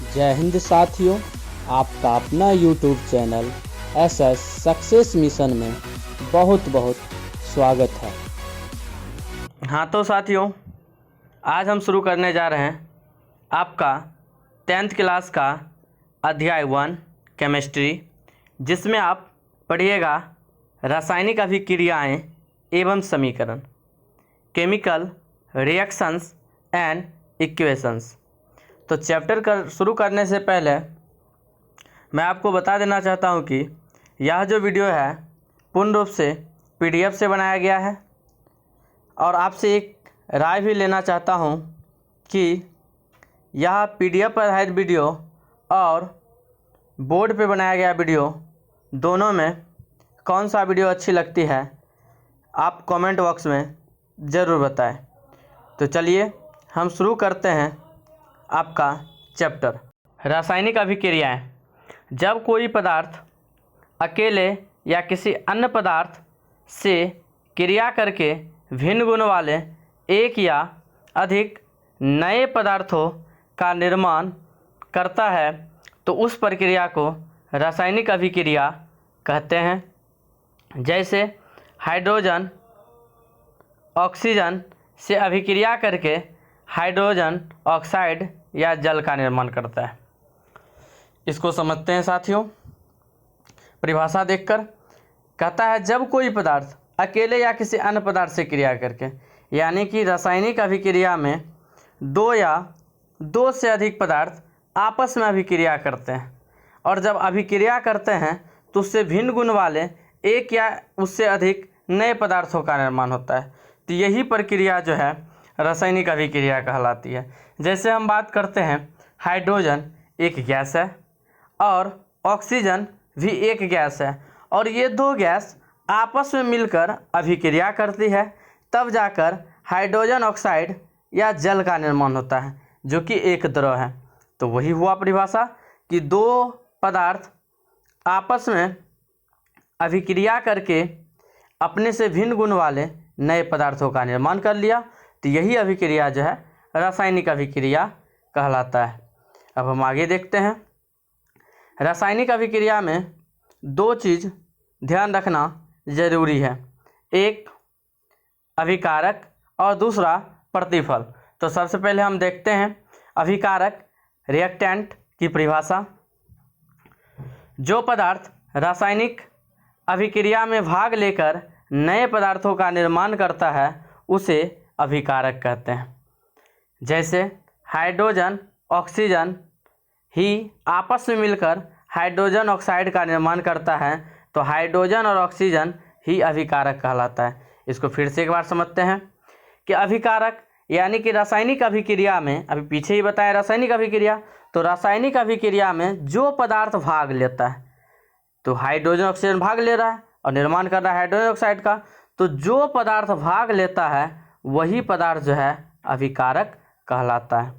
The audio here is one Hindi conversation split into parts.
जय हिंद साथियों, आपका अपना YouTube channel SS success mission में बहुत बहुत स्वागत है। हाँ तो साथियों, आज हम शुरू करने जा रहे हैं आपका 10th क्लास का अध्याय 1 केमिस्ट्री, जिसमें आप पढ़िएगा रासायनिक अभिक्रियाएं एवं समीकरण, केमिकल रिएक्शंस एंड इक्वेशंस। तो चैप्टर शुरू करने से पहले मैं आपको बता देना चाहता हूं कि यह जो वीडियो है पूर्ण रूप से PDF से बनाया गया है और आपसे एक राय भी लेना चाहता हूं कि यह PDF पर आधारित वीडियो और बोर्ड पे बनाया गया वीडियो दोनों में कौन सा वीडियो अच्छी लगती है, आप कमेंट बॉक्स में ज़रूर बताएं। तो चलिए हम शुरू करते हैं आपका चैप्टर रासायनिक अभिक्रियाएं। जब कोई पदार्थ अकेले या किसी अन्य पदार्थ से क्रिया करके भिन्न गुण वाले एक या अधिक नए पदार्थों का निर्माण करता है तो उस प्रक्रिया को रासायनिक अभिक्रिया कहते हैं। जैसे हाइड्रोजन ऑक्सीजन से अभिक्रिया करके हाइड्रोजन ऑक्साइड या जल का निर्माण करता है। इसको समझते हैं साथियों। परिभाषा देखकर कहता है जब कोई पदार्थ अकेले या किसी अन्य पदार्थ से क्रिया करके, यानी कि रासायनिक अभिक्रिया में दो या दो से अधिक पदार्थ आपस में अभिक्रिया करते हैं और जब अभिक्रिया करते हैं तो उससे भिन्न गुण वाले एक या उससे अधिक नए पदार्थों का निर्माण होता है। तो यही प्रक्रिया जो है रासायनिक अभिक्रिया कहलाती है। जैसे हम बात करते हैं, हाइड्रोजन एक गैस है और ऑक्सीजन भी एक गैस है और ये दो गैस आपस में मिलकर अभिक्रिया करती है, तब जाकर हाइड्रोजन ऑक्साइड या जल का निर्माण होता है, जो कि एक द्रव है। तो वही हुआ परिभाषा कि दो पदार्थ आपस में अभिक्रिया करके अपने से भिन्न गुण वाले नए पदार्थों का निर्माण कर लिया। तो यही अभिक्रिया जो है रासायनिक अभिक्रिया कहलाता है। अब हम आगे देखते हैं। रासायनिक अभिक्रिया में दो चीज़ ध्यान रखना ज़रूरी है, एक अभिकारक और दूसरा प्रतिफल। तो सबसे पहले हम देखते हैं अभिकारक रिएक्टेंट की परिभाषा। जो पदार्थ रासायनिक अभिक्रिया में भाग लेकर नए पदार्थों का निर्माण करता है उसे अभिकारक कहते हैं। जैसे हाइड्रोजन ऑक्सीजन ही आपस में मिलकर हाइड्रोजन ऑक्साइड का निर्माण करता है तो हाइड्रोजन और ऑक्सीजन ही अभिकारक कहलाता है। इसको फिर से एक बार समझते हैं कि अभिकारक यानी कि रासायनिक अभिक्रिया में, अभी पीछे ही बताया रासायनिक अभिक्रिया, तो रासायनिक अभिक्रिया में जो पदार्थ भाग लेता है, तो हाइड्रोजन ऑक्सीजन भाग ले रहा है और निर्माण कर रहा है हाइड्रोजन ऑक्साइड का, तो जो पदार्थ भाग लेता है वही पदार्थ जो है अभिकारक कहलाता है।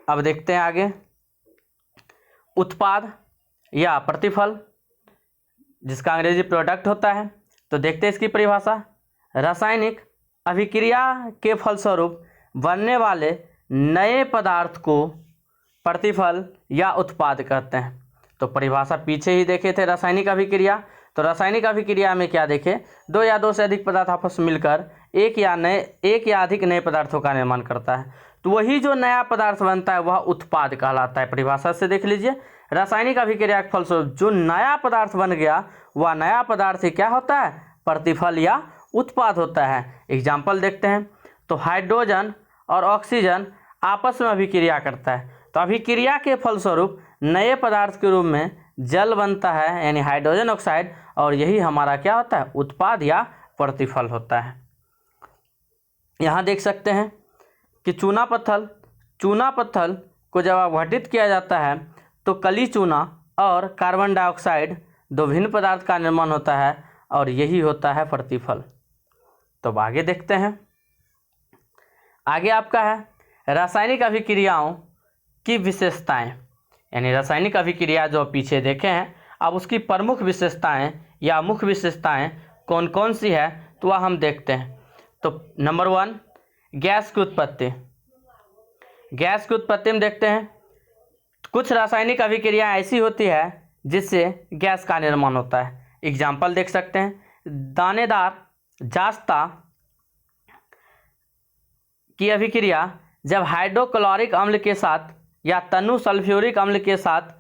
अब देखते हैं आगे उत्पाद या प्रतिफल, जिसका अंग्रेजी प्रोडक्ट होता है। तो देखते हैं इसकी परिभाषा। रासायनिक अभिक्रिया के फलस्वरूप बनने वाले नए पदार्थ को प्रतिफल या उत्पाद कहते हैं। तो परिभाषा पीछे ही देखे थे रासायनिक अभिक्रिया। तो रासायनिक अभिक्रिया में क्या देखे, दो या दो से अधिक पदार्थ आपस में मिलकर एक या अधिक नए पदार्थों का निर्माण करता है, तो वही जो नया पदार्थ बनता है वह उत्पाद कहलाता है। परिभाषा से देख लीजिए, रासायनिक अभिक्रिया के फलस्वरूप जो नया पदार्थ बन गया वह नया पदार्थ ही क्या होता है, प्रतिफल या उत्पाद होता है। एग्जाम्पल देखते हैं। तो हाइड्रोजन और ऑक्सीजन आपस में अभिक्रिया करता है, तो अभिक्रिया के फलस्वरूप नए पदार्थ के रूप में जल बनता है, यानी हाइड्रोजन ऑक्साइड, और यही हमारा क्या होता है, उत्पाद या प्रतिफल होता है। यहाँ देख सकते हैं कि चूना पत्थर को जब अपघटित किया जाता है तो कली चूना और कार्बन डाइऑक्साइड दो भिन्न पदार्थ का निर्माण होता है और यही होता है प्रतिफल। तो अब आगे देखते हैं। आगे आपका है रासायनिक अभिक्रियाओं की विशेषताएं, यानी रासायनिक अभिक्रिया जो पीछे देखे हैं, अब उसकी प्रमुख विशेषताएं या मुख्य विशेषताएं कौन कौन सी है तो वह हम देखते हैं। तो नंबर 1, गैस की उत्पत्ति। गैस की उत्पत्ति में देखते हैं कुछ रासायनिक अभिक्रिया ऐसी होती है जिससे गैस का निर्माण होता है। एग्जाम्पल देख सकते हैं, दानेदार जास्ता की अभिक्रिया जब हाइड्रोक्लोरिक अम्ल के साथ या तनु सल्फ्यूरिक अम्ल के साथ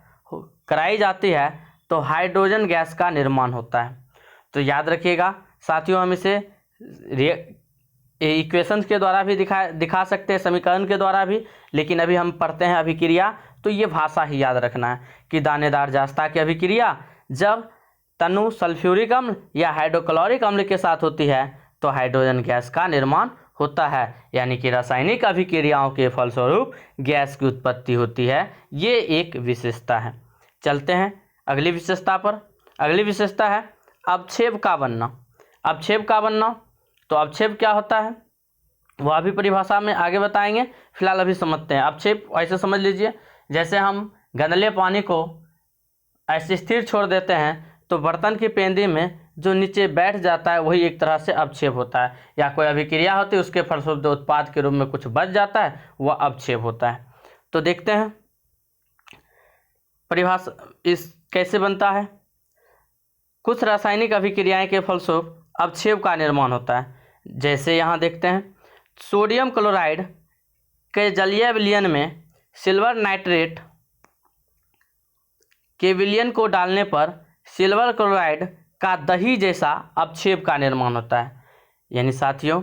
कराई जाती है तो हाइड्रोजन गैस का निर्माण होता है। तो याद रखिएगा साथियों, हम इसे इक्वेशंस के द्वारा भी दिखा सकते हैं, समीकरण के द्वारा भी, लेकिन अभी हम पढ़ते हैं अभिक्रिया, तो ये भाषा ही याद रखना है कि दानेदार जास्ता की अभिक्रिया जब तनु सल्फ्यूरिक अम्ल या हाइड्रोक्लोरिक अम्ल के साथ होती है तो हाइड्रोजन गैस का निर्माण होता है। यानी कि रासायनिक अभिक्रियाओं के फलस्वरूप गैस की उत्पत्ति होती है। ये एक विशेषता है। चलते हैं अगली विशेषता पर। अगली विशेषता है अवक्षेप का बनना। अवक्षेप का बनना, तो अवक्षेप क्या होता है वह भी परिभाषा में आगे बताएंगे, फिलहाल अभी समझते हैं। अवक्षेप ऐसे समझ लीजिए, जैसे हम गंदले पानी को ऐसे स्थिर छोड़ देते हैं तो बर्तन की पेंदी में जो नीचे बैठ जाता है वही एक तरह से अवक्षेप होता है, या कोई अभिक्रिया होती है उसके फलस्वरूप उत्पाद के रूप में कुछ बच जाता है वह अवक्षेप होता है। तो देखते हैं परिभाषा इस कैसे बनता है। कुछ रासायनिक अभिक्रियाएं के फलस्वरूप अवक्षेप का निर्माण होता है। जैसे यहाँ देखते हैं, सोडियम क्लोराइड के जलीय विलयन में सिल्वर नाइट्रेट के विलयन को डालने पर सिल्वर क्लोराइड का दही जैसा अवक्षेप का निर्माण होता है। यानी साथियों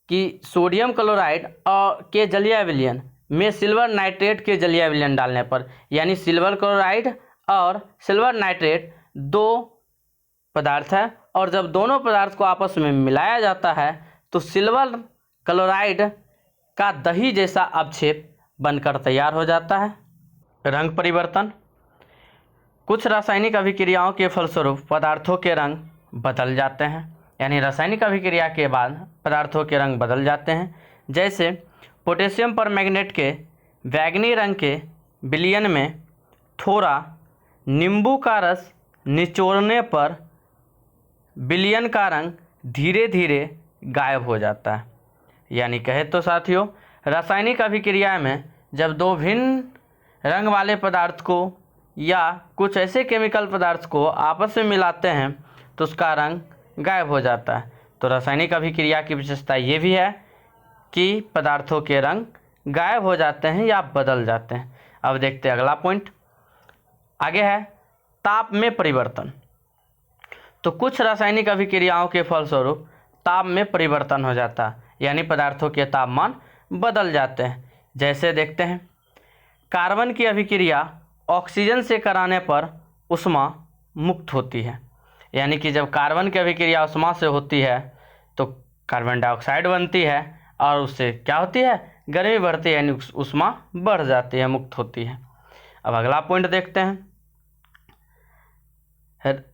कि सोडियम क्लोराइड और के जलीय विलयन में सिल्वर नाइट्रेट के जलीय विलयन डालने पर, यानी सिल्वर क्लोराइड और सिल्वर नाइट्रेट दो पदार्थ है, और जब दोनों पदार्थ को आपस में मिलाया जाता है तो सिल्वर क्लोराइड का दही जैसा अवक्षेप बनकर तैयार हो जाता है। रंग परिवर्तन, कुछ रासायनिक अभिक्रियाओं के फलस्वरूप पदार्थों के रंग बदल जाते हैं। यानी रासायनिक अभिक्रिया के बाद पदार्थों के रंग बदल जाते हैं। जैसे पोटेशियम परमैंगनेट के बैंगनी रंग के विलयन में थोड़ा नींबू का रस निचोड़ने पर विलयन का रंग धीरे धीरे गायब हो जाता है। यानी कहे तो साथियों, रासायनिक अभिक्रिया में जब दो भिन्न रंग वाले पदार्थ को या कुछ ऐसे केमिकल पदार्थ को आपस में मिलाते हैं तो उसका रंग गायब हो जाता है। तो रासायनिक अभिक्रिया की विशेषता ये भी है कि पदार्थों के रंग गायब हो जाते हैं या बदल जाते हैं। अब देखते हैं अगला पॉइंट। आगे है ताप में परिवर्तन। तो कुछ रासायनिक अभिक्रियाओं के फलस्वरूप ताप में परिवर्तन हो जाता है, यानी पदार्थों के तापमान बदल जाते हैं। जैसे देखते हैं, कार्बन की अभिक्रिया ऑक्सीजन से कराने पर ऊष्मा मुक्त होती है। यानी कि जब कार्बन की अभिक्रिया ऊष्मा से होती है तो कार्बन डाइऑक्साइड बनती है और उससे क्या होती है, गर्मी बढ़ती है, यानी ऊष्मा बढ़ जाती है, मुक्त होती है। अब अगला पॉइंट देखते हैं,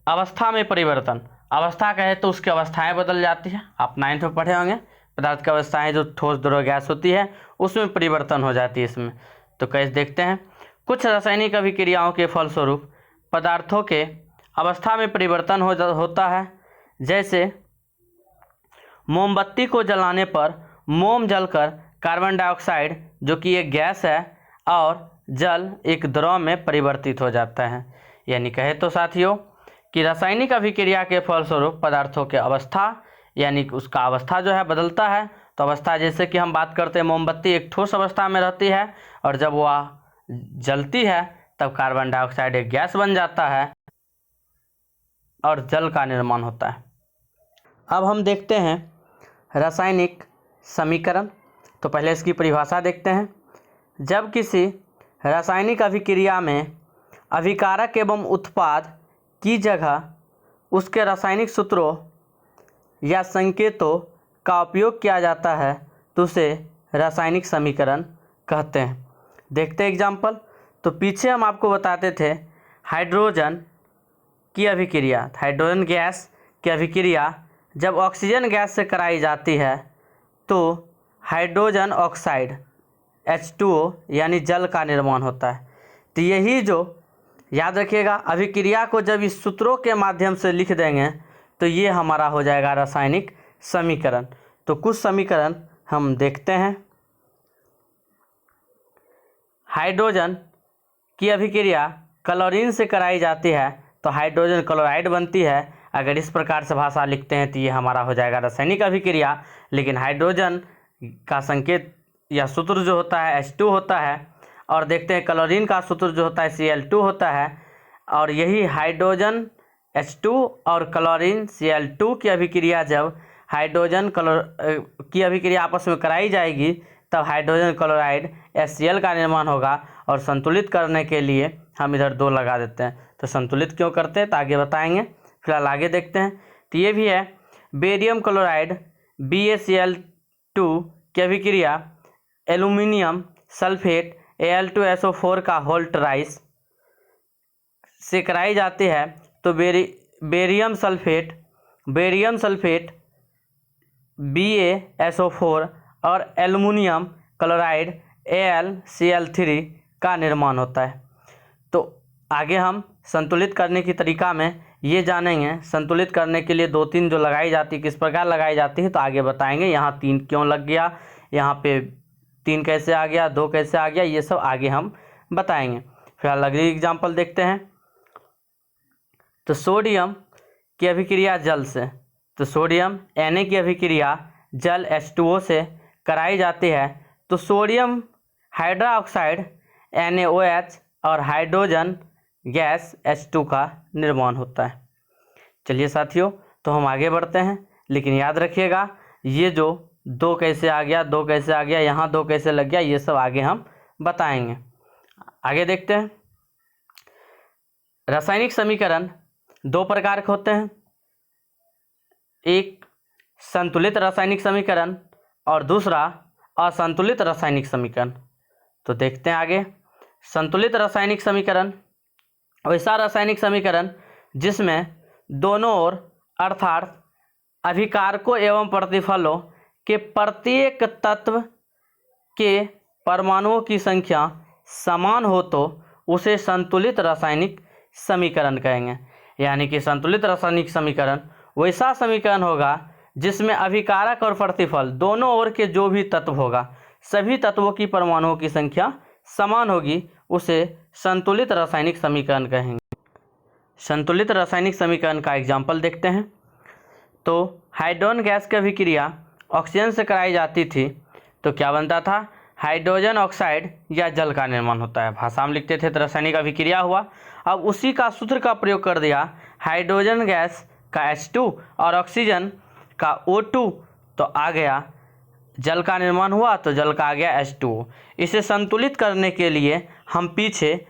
अवस्था में परिवर्तन। अवस्था कहे तो उसकी अवस्थाएं बदल जाती है। आप 9th में पढ़े होंगे, पदार्थ की अवस्थाएं जो ठोस द्रव गैस होती है उसमें परिवर्तन हो जाती है इसमें। तो कैसे देखते हैं, कुछ रासायनिक अभिक्रियाओं के फलस्वरूप पदार्थों के अवस्था में परिवर्तन होता है। जैसे मोमबत्ती को जलाने पर मोम जलकर कार्बन डाइऑक्साइड जो कि एक गैस है और जल एक द्रव में परिवर्तित हो जाता है। यानी कहे तो साथियों कि रासायनिक अभिक्रिया के फलस्वरूप पदार्थों के अवस्था यानी उसका अवस्था जो है बदलता है। तो अवस्था जैसे कि हम बात करते हैं, मोमबत्ती एक ठोस अवस्था में रहती है और जब वह जलती है तब कार्बन डाइऑक्साइड एक गैस बन जाता है और जल का निर्माण होता है। अब हम देखते हैं रासायनिक समीकरण। तो पहले इसकी परिभाषा देखते हैं। जब किसी रासायनिक अभिक्रिया में अभिकारक एवं उत्पाद की जगह उसके रासायनिक सूत्रों या संकेतों का उपयोग किया जाता है तो उसे रासायनिक समीकरण कहते हैं। देखते हैं एग्जाम्पल। तो पीछे हम आपको बताते थे हाइड्रोजन की अभिक्रिया, हाइड्रोजन गैस की अभिक्रिया जब ऑक्सीजन गैस से कराई जाती है तो हाइड्रोजन ऑक्साइड H2O यानी जल का निर्माण होता है। तो यही जो याद रखिएगा, अभिक्रिया को जब इस सूत्रों के माध्यम से लिख देंगे तो ये हमारा हो जाएगा रासायनिक समीकरण। तो कुछ समीकरण हम देखते हैं। हाइड्रोजन की अभिक्रिया क्लोरीन से कराई जाती है तो हाइड्रोजन क्लोराइड बनती है। अगर इस प्रकार से भाषा लिखते हैं तो ये हमारा हो जाएगा रासायनिक अभिक्रिया। लेकिन हाइड्रोजन का संकेत या सूत्र जो होता है H2 होता है, और देखते हैं क्लोरीन का सूत्र जो होता है Cl2 होता है। और यही हाइड्रोजन H2 और क्लोरीन Cl2 की अभिक्रिया जब हाइड्रोजन की अभिक्रिया आपस में कराई जाएगी तब हाइड्रोजन क्लोराइड HCl का निर्माण होगा। और संतुलित करने के लिए हम इधर 2 लगा देते हैं। तो संतुलित क्यों करते हैं तो आगे बताएंगे, फिलहाल आगे देखते हैं। तो ये भी है बेरियम क्लोराइड BaCl2 की अभिक्रिया एल्यूमिनियम सल्फेट Al2SO4 का होल ट्राइस से कराई जाती है तो बेरियम सल्फेट BaSO4 और एल्युमिनियम क्लोराइड AlCl3 का निर्माण होता है। तो आगे हम संतुलित करने की तरीका में ये जानेंगे। संतुलित करने के लिए 2-3 जो लगाई जाती है किस प्रकार लगाई जाती है तो आगे बताएंगे। यहाँ 3 क्यों लग गया, यहाँ पे 3 कैसे आ गया, 2 कैसे आ गया, ये सब आगे हम बताएंगे। फिलहाल अगली एग्जाम्पल देखते हैं। तो सोडियम की अभिक्रिया जल से, तो सोडियम Na की अभिक्रिया जल H2O से कराई जाती है तो सोडियम हाइड्रोक्साइड NaOH और हाइड्रोजन गैस H2 का निर्माण होता है। चलिए साथियों, तो हम आगे बढ़ते हैं। लेकिन याद रखिएगा ये जो 2 कैसे आ गया, 2 कैसे आ गया, यहाँ 2 कैसे लग गया, ये सब आगे हम बताएंगे। आगे देखते हैं। रासायनिक समीकरण 2 प्रकार के होते हैं, एक संतुलित रासायनिक समीकरण और दूसरा असंतुलित रासायनिक समीकरण। तो देखते हैं आगे। संतुलित रासायनिक समीकरण वैसा रासायनिक समीकरण जिसमें दोनों ओर अर्थात अभिकारकों एवं प्रतिफलों के प्रत्येक तत्व के परमाणुओं की संख्या समान हो तो उसे संतुलित रासायनिक समीकरण कहेंगे। यानी कि संतुलित रासायनिक समीकरण वैसा समीकरण होगा जिसमें अभिकारक और प्रतिफल दोनों ओर के जो भी तत्व होगा, सभी तत्वों की परमाणुओं की संख्या समान होगी, उसे संतुलित रासायनिक समीकरण कहेंगे। संतुलित रासायनिक समीकरण का एग्जाम्पल देखते हैं। तो हाइड्रोजन गैस की अभिक्रिया ऑक्सीजन से कराई जाती थी तो क्या बनता था, हाइड्रोजन ऑक्साइड या जल का निर्माण होता है। भाषा में लिखते थे तो रासायनिक अभिक्रिया हुआ। अब उसी का सूत्र का प्रयोग कर दिया, हाइड्रोजन गैस का H2 और ऑक्सीजन का O2, तो आ गया जल का निर्माण हुआ तो जल का आ गया H2O। इसे संतुलित करने के लिए हम पीछे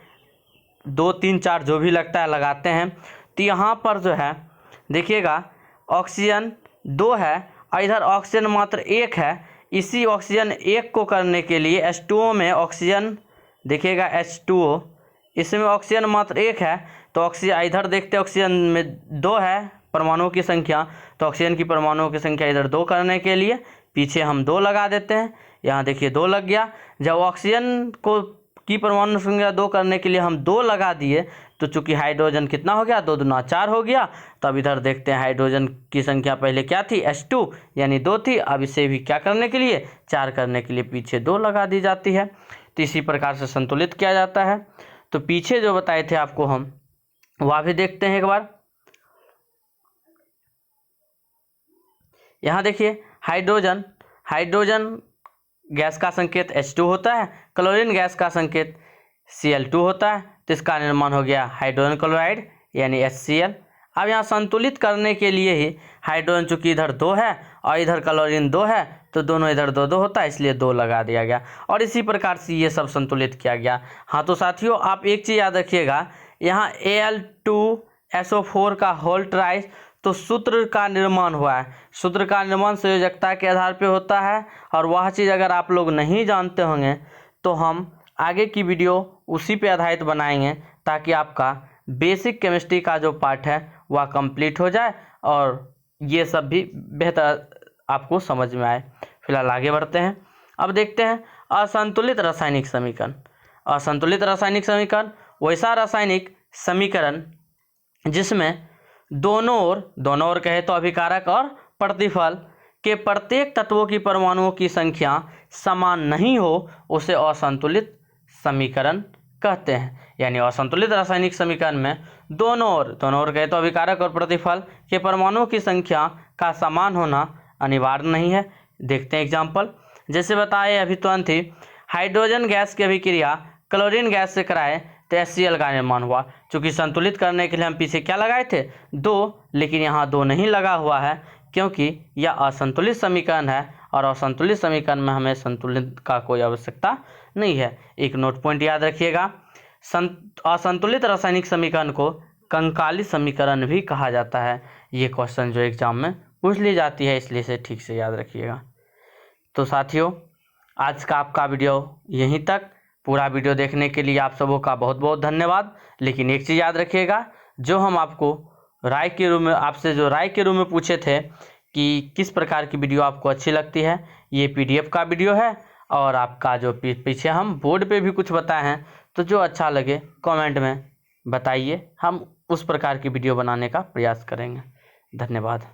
2, 3, 4 जो भी लगता है लगाते हैं। तो यहाँ पर जो है देखिएगा ऑक्सीजन 2 है और इधर ऑक्सीजन मात्र 1 है। इसी ऑक्सीजन 1 को करने के लिए H2O में ऑक्सीजन देखिएगा H2O, इसमें ऑक्सीजन मात्र 1 है तो ऑक्सीजन इधर देखते हैं ऑक्सीजन में 2 है परमाणुओं की संख्या, तो ऑक्सीजन की परमाणुओं की संख्या इधर 2 करने के लिए पीछे हम 2 लगा देते हैं। यहाँ देखिए 2 लग गया। जब ऑक्सीजन को की परमाणु संख्या 2 करने के लिए हम 2 लगा दिए तो चूंकि हाइड्रोजन कितना हो गया, 2 दूना 4 हो गया। तो अब इधर देखते हैं हाइड्रोजन की संख्या पहले क्या थी, H2 यानी 2 थी। अब इसे भी क्या करने के लिए, 4 करने के लिए पीछे 2 लगा दी जाती है। तो इसी प्रकार से संतुलित किया जाता है। तो पीछे जो बताए थे आपको हम वह भी देखते हैं एक बार। यहाँ देखिए हाइड्रोजन गैस का संकेत H2 होता है, क्लोरीन गैस का संकेत Cl2 होता है, तो इसका निर्माण हो गया हाइड्रोजन क्लोराइड यानी HCl। अब यहाँ संतुलित करने के लिए ही हाइड्रोजन चूँकि इधर 2 है और इधर क्लोरीन 2 है तो दोनों इधर 2-2 होता है, इसलिए 2 लगा दिया गया और इसी प्रकार से ये सब संतुलित किया गया। हाँ तो साथियों आप एक चीज़ याद रखिएगा, यहाँ Al2SO4 का होल ट्राइस तो सूत्र का निर्माण हुआ है। सूत्र का निर्माण संयोजकता के आधार पे होता है और वह चीज़ अगर आप लोग नहीं जानते होंगे तो हम आगे की वीडियो उसी पे आधारित बनाएंगे ताकि आपका बेसिक केमिस्ट्री का जो पार्ट है वह कंप्लीट हो जाए और ये सब भी बेहतर आपको समझ में आए। फिलहाल आगे बढ़ते हैं। अब देखते हैं असंतुलित रासायनिक समीकरण। असंतुलित रासायनिक समीकरण वैसा रासायनिक समीकरण जिसमें दोनों ओर कहे तो अभिकारक और प्रतिफल के प्रत्येक तत्वों की परमाणुओं की संख्या समान नहीं हो, उसे असंतुलित समीकरण कहते हैं। यानी असंतुलित रासायनिक समीकरण में दोनों ओर कहे तो अभिकारक और प्रतिफल के परमाणुओं की संख्या का समान होना अनिवार्य नहीं है। देखते हैं एग्जाम्पल। जैसे बताए अभी तुरंत ही, हाइड्रोजन गैस की अभिक्रिया क्लोरीन गैस से कराए तो HCl का निर्माण हुआ। चूँकि संतुलित करने के लिए हम पीछे क्या लगाए थे, 2, लेकिन यहाँ 2 नहीं लगा हुआ है क्योंकि यह असंतुलित समीकरण है और असंतुलित समीकरण में हमें संतुलित का कोई आवश्यकता नहीं है। एक नोट पॉइंट याद रखिएगा, असंतुलित रासायनिक समीकरण को कंकाली समीकरण भी कहा जाता है। ये क्वेश्चन जो एग्जाम में पूछ ली जाती है, इसलिए इसे ठीक से याद रखिएगा। तो साथियों, आज का आपका वीडियो यहीं तक। पूरा वीडियो देखने के लिए आप सबों का बहुत बहुत धन्यवाद। लेकिन एक चीज़ याद रखिएगा, जो हम आपको राय के रूप में आपसे जो राय के रूप में पूछे थे कि किस प्रकार की वीडियो आपको अच्छी लगती है, ये PDF का वीडियो है और आपका जो पीछे हम बोर्ड पे भी कुछ बताए हैं, तो जो अच्छा लगे कमेंट में बताइए, हम उस प्रकार की वीडियो बनाने का प्रयास करेंगे। धन्यवाद।